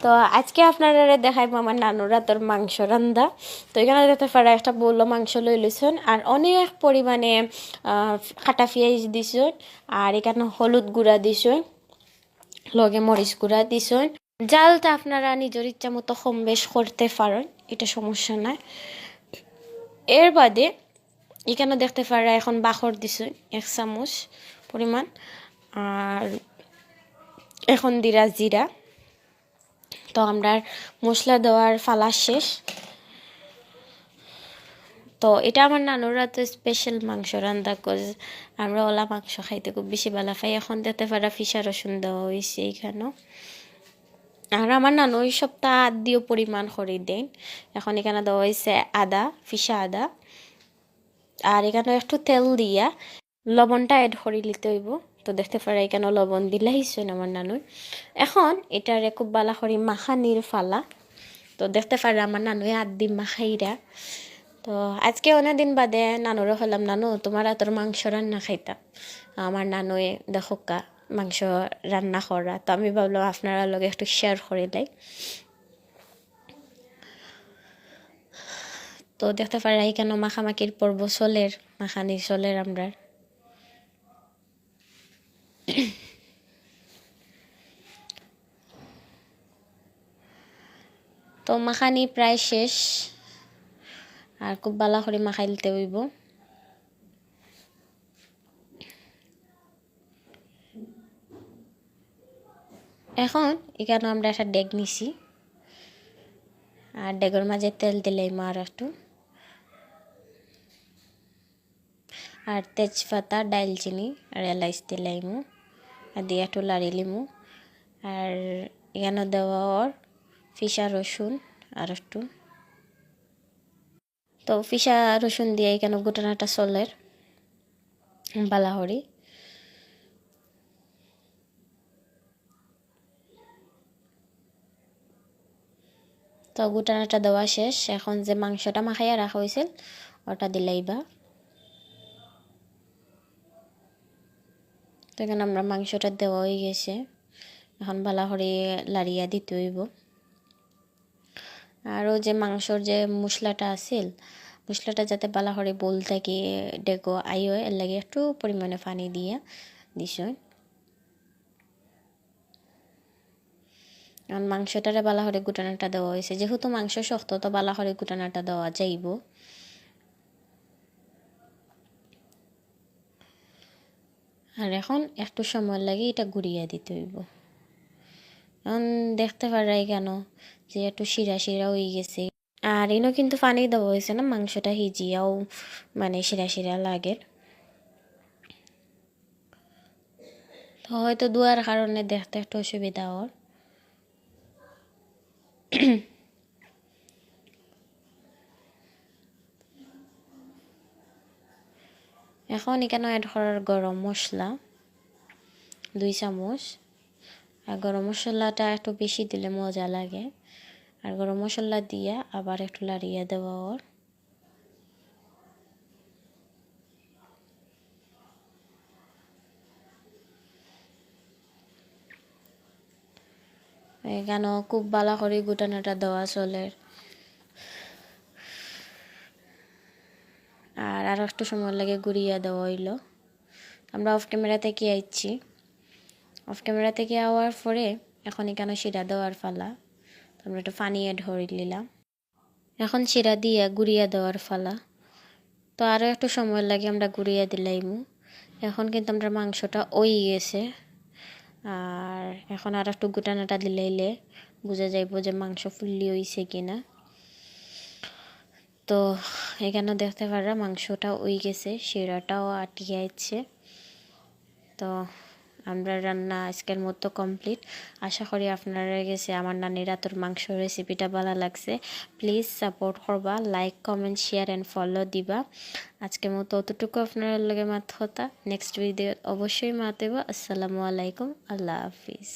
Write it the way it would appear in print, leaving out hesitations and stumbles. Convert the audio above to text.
তো আজকে আপনারা দেখাইব আমার নানুর রাতের মাংস রান্দা। তো এখানে দেখতে পারা একটা বললো মাংস লই লইছেন আর অনেক পরিমাণে কাটা পেঁয়াজ দিছেন আর এখানে হলুদ গুঁড়া দিছেন, লগে মরিচ গুঁড়া দিছেন। জালটা আপনারা নিজের ইচ্ছা মতো কম বেশ করতে পারেন, এটা সমস্যা নাই। এর বাদে এখানে দেখতে পারা এখন বাখর দিছেন 1 চামচ পরিমাণ, আর এখন দিরা জিরা। তো আমরা মশলা দেওয়ার ফালা শেষ। তো এটা আমার নানুরা তো স্পেশাল মাংস রান্না করে, আমরা ওলা মাংস খাইতে খুব বেশি ভালো খাই। এখন দেখতে পারা ফিসা রসুন দেওয়া হয়েছে এখানেও, আর আমার নানু ওই সপ্তাহ আদিও পরিমাণ করে দেন। এখন এখানে দেওয়া হয়েছে আদা, ফিসা আদা, আর এখানে একটু তেল দিয়া লবণটা অ্যাড করে নিতে হইব। তো দেখতে পারা এখানে লবণ দিলে হিসেন আমার নানুর। এখন এটারে খুব বালা করে মাখানির ফালা। তো দেখতে পারা আমার নানুয়ে আদি মাখাইরা। তো আজকে অনেকদিন বাদে নানুরও হলাম, নানু তোমার তোর মাংস রান্না খাইতাম। আমার নানুয়ে দেখোকা মাংস রান্না করা। তো আমি ভাবলাম আপনারা লগে একটু শেয়ার করে দেয়। তো দেখতে পারা এখানে মাখামাখির পর্ব চলের, মাখানি চলের আমরা। তো মাখানি প্রায় শেষ, আর খুব ভালো করে মাখাই দিতে হইব। এখন এখানে আমরা একটা ডেগ নিছি, আর ডেগের মাঝে তেল দিলাম আর একটু, আর তেজপাতা, ডালচিনি আর এলাচ দিলাইমু, আর দিয়ে একটু লাড়ি লিমু। আর এখানে দেওয়া ওর ফিসা রসুন আর একটু। তো ফিসা রসুন দিয়ে এখানে গোটানাটা চলের বালাহরি। তো গোটানাটা দেওয়া শেষ। এখন যে মাংসটা মাখাইয়া রাখা হয়েছিল ওটা দিলাইবা। তো এখানে আমরা মাংসটা দেওয়া হয়ে গেছে, এখন ভালো করে লাড়িয়া দিতে হইব। আরও যে মাংসর যে মশলাটা আছিল, মশলাটা যাতে ভালো করে বল থাকে ডেগো আইও, এর লাগে একটু পরিমাণে পানি দিয়ে দিস। এখন মাংসটারে ভালো করে গুটানাটা দেওয়া হয়েছে, যেহেতু মাংস শক্ত তো ভালো করে গুটানাটা দেওয়া যাইব। আর এখন একটু সময় লাগে এটা গুড়িয়ে দিতে হইব। এখন দেখতে পারাই কেন যে একটু শিরা শিরা হয়ে গেছে, আর এনও কিন্তু পানি দেওয়া হয়েছে না, মাংসটা হিজিয়াও মানে শিরা শিরা লাগে। তো হয়তো দুয়ার কারণে দেখতে একটু অসুবিধা ওর। এখন এখানে অ্যাড করার গরম মশলা 2 চামচ। আর গরম মশলাটা একটু বেশি দিলে মজা লাগে। আর গরম মশলা দিয়া আবার একটু লাড়িয়ে দেওয়া ওর। এখানেও খুব ভালো করে গুটানাটা দেওয়া চলে। আর একটু সময় লাগে গুড়িয়া দেওয়া হইল। আমরা অফ ক্যামেরা থেকে আইছি, অফ ক্যামেরা থেকে আওয়ার পরে এখন এখানে শিরা দেওয়ার ফালা। আমরা একটু পানি অ্যাড করে নিলাম, এখন শিরা দিয়ে গুড়িয়া দেওয়ার ফালা। তো আরও একটু সময় লাগে, আমরা গুড়িয়া দিলাইমু। এখন কিন্তু আমরা মাংসটা ওই গেছে, আর এখন আর একটু গুটানাটা দিলাইলে বোঝা যাইব যে মাংস ফুললি হইছে কিনা। তো এখানে দেখতে পারা মাংসটা ওই গেছে, শিরাটাও আটকে আছে। তো আমরা রান্না আজকের মতো কমপ্লিট। আশা করি আপনারা গেছে আমার নানির হাতের মাংস রেসিপিটা ভালো লাগছে। প্লিজ সাপোর্ট করবা, like comment share and follow দিবা। আজকের মতো অতটুকু আপনারা লগে মাত কথা, নেক্সট ভিডিও অবশ্যই মাত দেব। আসসালামু আলাইকুম, আল্লাহ হাফিজ।